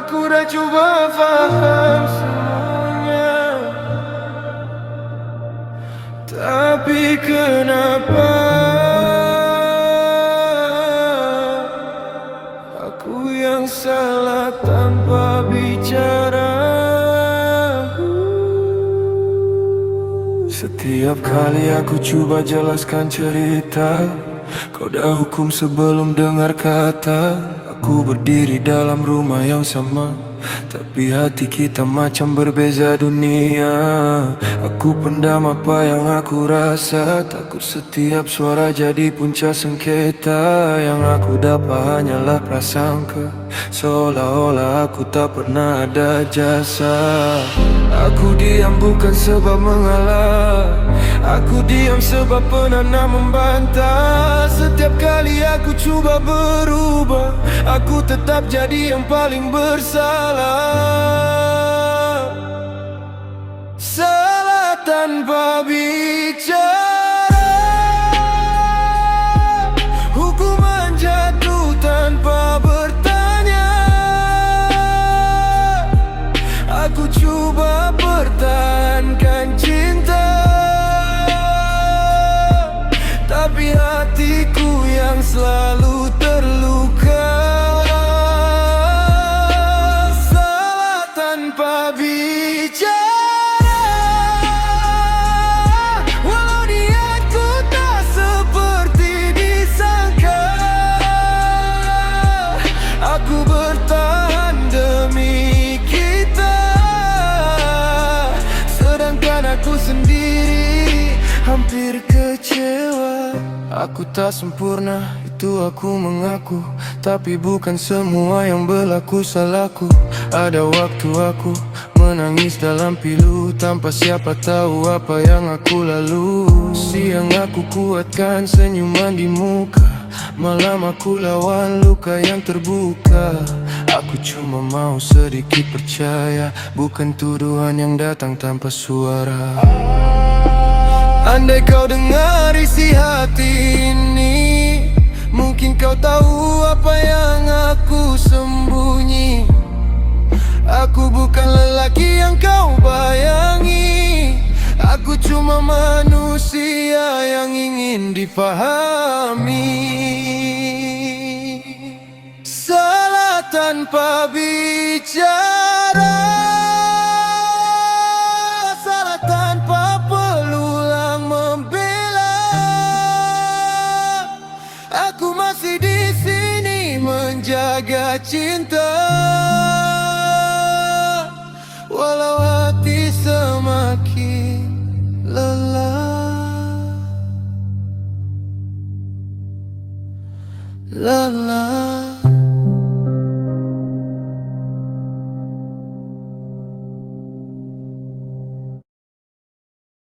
Aku dah cuba faham semuanya, tapi kenapa aku yang salah tanpa bicara? Setiap kali aku coba jelaskan cerita, kau dah hukum sebelum dengar kata. Aku berdiri dalam rumah yang sama, tapi hati kita macam berbeza dunia. Aku pendam apa yang aku rasa, takut setiap suara jadi punca sengketa. Yang aku dapat hanyalah prasangka, seolah-olah aku tak pernah ada jasa. Aku diam bukan sebab mengalah, aku diam sebab pernah membantah. Setiap kali aku coba berubah, aku tetap jadi yang paling bersalah. Salah tanpa bicara, hukuman jatuh tanpa bertanya. Aku coba pertahankan cinta, tapi hatiku yang selalu terluka. Salah tanpa bicara, walau niatku tak seperti disangka. Aku bertahan demi kita, sedangkan aku sendiri hampir kecewa. Aku tak sempurna, itu aku mengaku, tapi bukan semua yang berlaku salahku. Ada waktu aku menangis dalam pilu, tanpa siapa tahu apa yang aku lalu. Siang aku kuatkan senyuman di muka, malam aku lawan luka yang terbuka. Aku cuma mau sedikit percaya, bukan tuduhan yang datang tanpa suara. Andai kau dengar isi hati ini, mungkin kau tahu apa yang aku sembunyi. Aku bukan lelaki yang kau bayangi, aku cuma manusia yang ingin dipahami. Salah tanpa bicara, salah tanpa peluang membela. Aku masih di sini menjaga cinta, walau hati semakin lelah.